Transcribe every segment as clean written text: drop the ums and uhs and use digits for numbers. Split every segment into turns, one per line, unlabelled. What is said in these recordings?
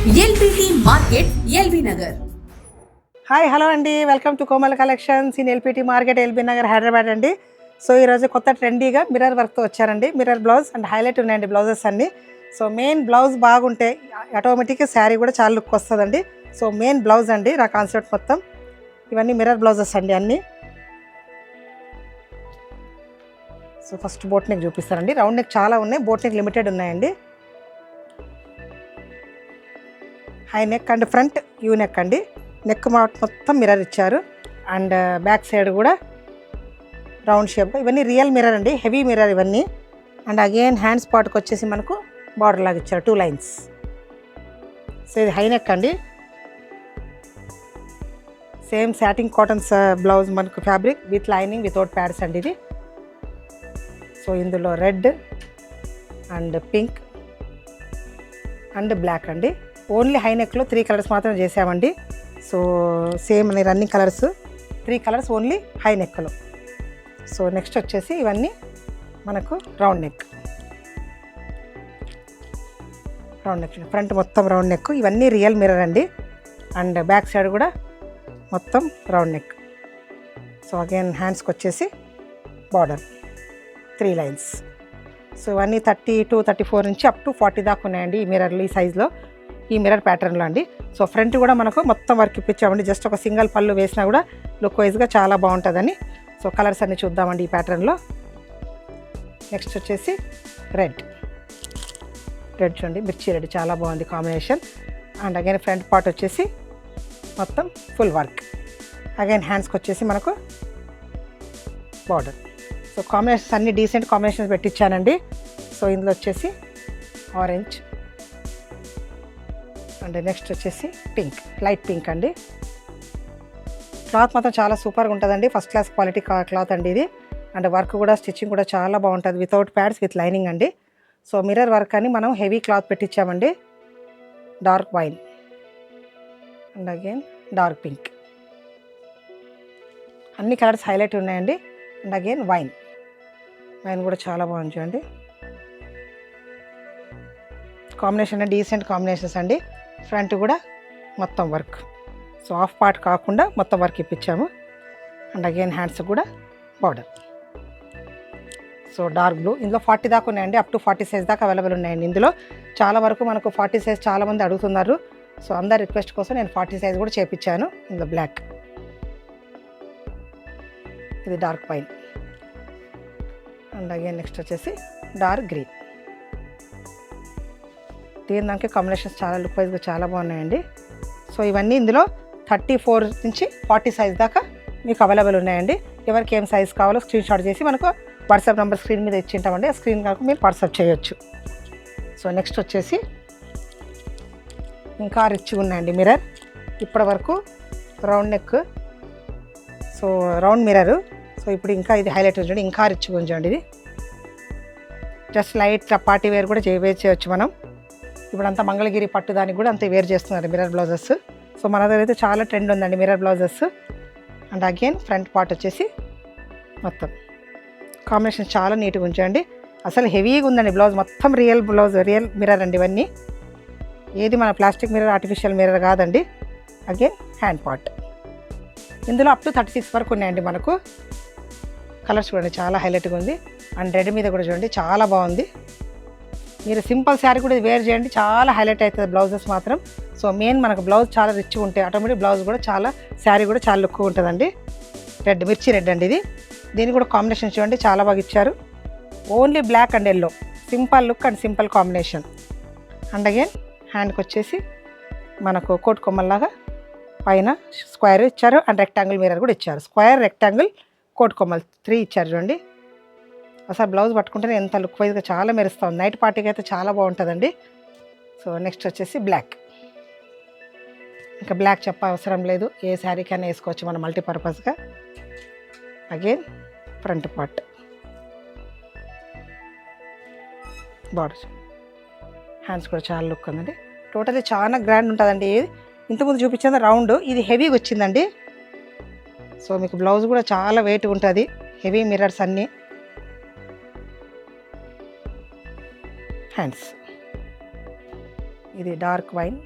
LBT market LB Nagar.
Hi hello అండి, welcome to Komal collections in LPT market LB Nagar Hyderabad అండి. So ఈరోజు కొత్త ట్రెండీగా మిర్రర్ వర్క్తో వచ్చారండి. మిర్రర్ బ్లౌజ్ అండ్ హైలైట్ ఉన్నాయండి బ్లౌజెస్ అన్ని. సో మెయిన్ బ్లౌజ్ బాగుంటే ఆటోమేటిక్గా శారీ కూడా చాలా లుక్ వస్తుందండి. సో మెయిన్ బ్లౌజ్ అండి నా కాన్సెప్ట్ మొత్తం. ఇవన్నీ మిర్రర్ బ్లౌజెస్ అండి అన్నీ. సో ఫస్ట్ బోట్ నెక్ చూపిస్తారండి. రౌండ్ నెక్ చాలా ఉన్నాయి, బోట్ నెక్ లిమిటెడ్ ఉన్నాయండి. High neck and front U neck అండి. నెక్ మొత్తం మిర్రర్ ఇచ్చారు అండ్ బ్యాక్ సైడ్ కూడా రౌండ్ షేప్. ఇవన్నీ రియల్ మిర్రర్ అండి, హెవీ మిర్రర్ ఇవన్నీ. అండ్ అగైన్ హ్యాండ్ స్పాట్కి వచ్చేసి మనకు బార్డర్ లాగా ఇచ్చారు 2 లైన్స్. సో ఇది హై నెక్ అండి. సేమ్ సాటిన్ కాటన్స్ బ్లౌజ్ మనకు fabric with lining without pads అండి ఇది. సో ఇందులో red and pink and black అండి. ఓన్లీ హై నెక్లో 3 కలర్స్ మాత్రం చేసామండి. So same running colours 3 colours only high నెక్లో. సో నెక్స్ట్ వచ్చేసి ఇవన్నీ మనకు round neck. Round neck front మొత్తం రౌండ్ నెక్. ఇవన్నీ రియల్ మిర్రర్ అండి. అండ్ బ్యాక్ సైడ్ కూడా మొత్తం రౌండ్ నెక్. సో అగైన్ హ్యాండ్స్కి వచ్చేసి బార్డర్ 3 లైన్స్. సో ఇవన్నీ 32, 34 నుంచి అప్ టు 40 దాకా ఉన్నాయండి ఈ మిర్రర్లు, ఈ సైజులో, ఈ మిర్రర్ ప్యాటర్న్లో అండి. సో ఫ్రంట్ కూడా మనకు మొత్తం వర్క్ ఇప్పించామండి. జస్ట్ ఒక సింగిల్ పళ్ళు వేసినా కూడా లుక్ వైజ్గా చాలా బాగుంటుందని. సో కలర్స్ అన్నీ చూద్దామండి ఈ ప్యాటర్న్లో. నెక్స్ట్ వచ్చేసి రెడ్ చూడండి, మిర్చి రెడ్ చాలా బాగుంది combination. And again front part వచ్చేసి మొత్తం ఫుల్ వర్క్. అగైన్ హ్యాండ్స్కి వచ్చేసి మనకు బార్డర్. సో కాంబినేషన్స్ అన్ని డీసెంట్ కాంబినేషన్స్ పెట్టించానండి. సో ఇందులో వచ్చేసి ఆరెంజ్ అండ్ నెక్స్ట్ వచ్చేసి పింక్, లైట్ పింక్ అండి. క్లాత్ మాత్రం చాలా సూపర్గా ఉంటుందండి, ఫస్ట్ క్లాస్ క్వాలిటీ క్లాత్ అండి ఇది. అండ్ వర్క్ కూడా స్టిచ్చింగ్ కూడా చాలా బాగుంటుంది, వితౌట్ ప్యాడ్స్ విత్ లైనింగ్ అండి. సో మిర్రర్ వర్క్ అని మనం హెవీ క్లాత్ పెట్టించామండి. Dark wine and again dark pink, అన్ని కలర్స్ హైలైట్ ఉన్నాయండి. అండ్ అగైన్ వైన్ కూడా చాలా బాగుంది చూడండి. కాంబినేషన్ డీసెంట్ కాంబినేషన్స్ అండి. ఫ్రంట్ కూడా మొత్తం వర్క్, సో హాఫ్ పార్ట్ కాకుండా మొత్తం వర్క్ ఇప్పించాము. అండ్ అగైన్ హ్యాండ్స్ కూడా బార్డర్. సో డార్క్ బ్లూ, ఇందులో 40 దాకా ఉన్నాయండి, అప్ టు 40 సైజ్ దాకా అవైలబుల్ ఉన్నాయండి. ఇందులో చాలా వరకు మనకు 40 సైజ్ చాలామంది అడుగుతున్నారు. సో అందరి రిక్వెస్ట్ కోసం నేను 40 సైజ్ కూడా చేపించాను. ఇందులో బ్లాక్, ఇది dark wine and again next వచ్చేసి డార్క్ గ్రీన్. దానికి కాంబినేషన్స్ చాలా లుక్ వైజ్గా చాలా బాగున్నాయండి. సో ఇవన్నీ ఇందులో 34 నుంచి 40 సైజ్ దాకా మీకు అవైలబుల్ ఉన్నాయండి. ఎవరికి ఏం సైజ్ కావాలో స్క్రీన్ షాట్ చేసి మనకు వాట్సాప్ నెంబర్ స్క్రీన్ మీద ఇచ్చింటామండి. ఆ స్క్రీన్ కాక మీరు వాట్సాప్ చేయొచ్చు. సో నెక్స్ట్ వచ్చేసి ఇంకా రిచ్గా ఉన్నాయండి మిర్రర్. ఇప్పటి వరకు round neck, so round mirror. So ఇప్పుడు ఇంకా ఇది హైలైట్ ఉంచండి, ఇంకా రిచ్గా ఉంచండి. ఇది జస్ట్ లైట్ పార్టీ వేర్ కూడా వేర్ చేయొచ్చు మనం. ఇప్పుడు అంతా మంగళగిరి పట్టు దానికి కూడా అంతే వేర్ చేస్తున్నారు మిర్రర్ బ్లౌజెస్. సో మన దగ్గర అయితే చాలా ట్రెండ్ ఉందండి mirror blouses. And again front part వచ్చేసి మొత్తం కాంబినేషన్ చాలా నీట్గా ఉంచండి. అసలు హెవీగా ఉందండి బ్లౌజ్ మొత్తం. రియల్ బ్లౌజ్, రియల్ మిర్రర్ అండి ఇవన్నీ. ఏది మన ప్లాస్టిక్ మిర్రర్, ఆర్టిఫిషియల్ మిర్రర్ కాదండి. Again hand part. ఇందులో అప్ టు 36 వరకు ఉన్నాయండి మనకు. కలర్స్ చూడండి చాలా హైలైట్గా ఉంది. అండ్ రెడ్ మీద కూడా చూడండి చాలా బాగుంది. మీరు సింపుల్ శారీ కూడా వేర్ చేయండి, చాలా హైలైట్ అవుతుంది బ్లౌజెస్ మాత్రం. సో మెయిన్ మనకు బ్లౌజ్ చాలా రిచ్గా ఉంటాయి, ఆటోమేటిక్ బ్లౌజ్ కూడా చాలా, శారీ కూడా చాలా లుక్గా ఉంటుందండి. రెడ్, మిర్చి రెడ్ అండి ఇది. దీనికి కూడా కాంబినేషన్ చూడండి చాలా బాగా ఇచ్చారు. Only black and yellow, simple look and simple combination. And again హ్యాండ్కి వచ్చేసి మనకు కోట్ కొమ్మల్లాగా పైన స్క్వేర్ ఇచ్చారు అండ్ రెక్టాంగిల్ మిర్రర్ కూడా ఇచ్చారు. స్క్వేర్, రెక్టాంగిల్, కోట్ కొమ్మలు 3 ఇచ్చారు చూడండి. అసలు బ్లౌజ్ పట్టుకుంటేనే ఎంత లుక్ వైజ్గా చాలా మెరుస్తుంది. నైట్ పార్టీకి అయితే చాలా బాగుంటుందండి. సో నెక్స్ట్ వచ్చేసి బ్లాక్. ఇంకా బ్లాక్ చెప్ప అవసరం లేదు, ఏ శారీకైనా వేసుకోవచ్చు మనం మల్టీపర్పస్గా. Again front part, border, hands కూడా చాలా లుక్ ఉందండి. టోటల్లీ చాలా గ్రాండ్ ఉంటుందండి. ఇంతకుముందు చూపించింది రౌండ్, ఇది హెవీగా వచ్చిందండి. సో మీకు బ్లౌజ్ కూడా చాలా వెయిట్ ఉంటుంది, హెవీ మిర్రర్స్ అన్నీ. హ్యాండ్స్, ఇది డార్క్ వైన్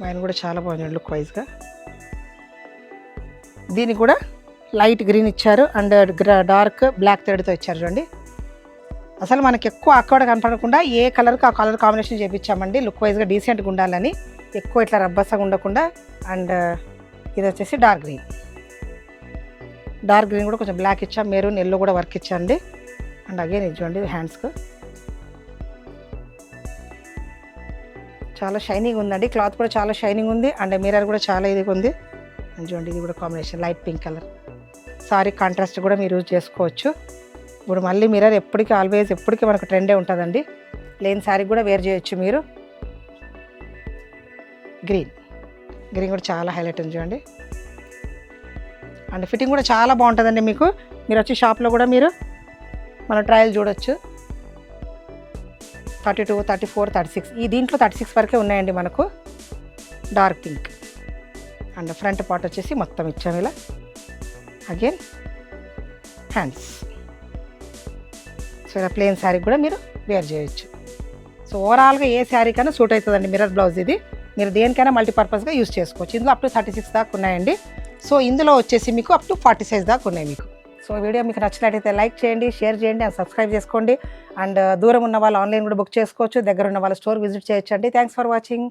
ఆయన కూడా చాలా బాగుంది లుక్ వైజ్గా. దీనికి కూడా లైట్ గ్రీన్ ఇచ్చారు అండ్ డార్క్ బ్లాక్ థ్రెడ్తో ఇచ్చారు చూడండి. అసలు మనకి ఎక్కువ అక్కడ కనపడకుండా ఏ కలర్కి ఆ కలర్ కాంబినేషన్ చేయించామండి, లుక్ వైజ్గా డీసెంట్గా ఉండాలని. ఎక్కువ ఇట్లా రబ్బసగా ఉండకుండా. అండ్ ఇది వచ్చేసి డార్క్ గ్రీన్ కూడా కొంచెం బ్లాక్ ఇచ్చాం, మెరూన్ ఎల్లో కూడా వర్క్ ఇచ్చాండి. అండ్ అగైన్ ఇది చూడండి హ్యాండ్స్కు చాలా షైనింగ్ ఉందండి, క్లాత్ కూడా చాలా షైనింగ్ ఉంది. అండ్ మిర్రర్ కూడా చాలా ఇదిగా ఉంది. అండ్ చూడండి ఇది కూడా combination light pink colour. Sorry contrast కూడా మీరు యూజ్ చేసుకోవచ్చు. ఇప్పుడు మళ్ళీ మిర్రర్ ఎప్పటికీ మనకు ట్రెండే ఉంటుందండి. ప్లెయిన్ శారీ కూడా వేర్ చేయొచ్చు మీరు. గ్రీన్ కూడా చాలా హైలైట్ ఉంది చూడండి. అండ్ ఫిట్టింగ్ కూడా చాలా బాగుంటుందండి మీకు. మీరు వచ్చి షాప్లో కూడా మీరు మన ట్రయల్ చూడొచ్చు. 32, 34, 36 ఈ దీంట్లో 36 వరకే ఉన్నాయండి మనకు. Dark pink and front part వచ్చేసి మొత్తం ఇచ్చాము ఇలా. Again hands. సో ఇలా ప్లెయిన్ శారీ కూడా మీరు వేర్ చేయొచ్చు. సో ఓవరాల్గా ఏ శారీ కన్నా సూట్ అవుతుందండి మిర్రర్ బ్లౌజ్ ఇది. మీరు దేనికైనా మల్టీపర్పస్గా యూజ్ చేసుకోవచ్చు. ఇందులో అప్ టు 36 దాకా ఉన్నాయండి. సో ఇందులో వచ్చేసి మీకు అప్ టు 40 సైజ్ దాకా ఉన్నాయి మీకు. సో వీడియో మీకు నచ్చినట్టయితే లైక్ చేయండి, షేర్ చేయండి అండ్ సబ్స్క్రైబ్ చేసుకోండి. అండ్ దూరం ఉన్న వాళ్ళు ఆన్లైన్ కూడా బుక్ చేసుకోవచ్చు, దగ్గర ఉన్న వాళ్ళ స్టోర్ విజిట్ చేయొచ్చు అండి. Thanks for watching.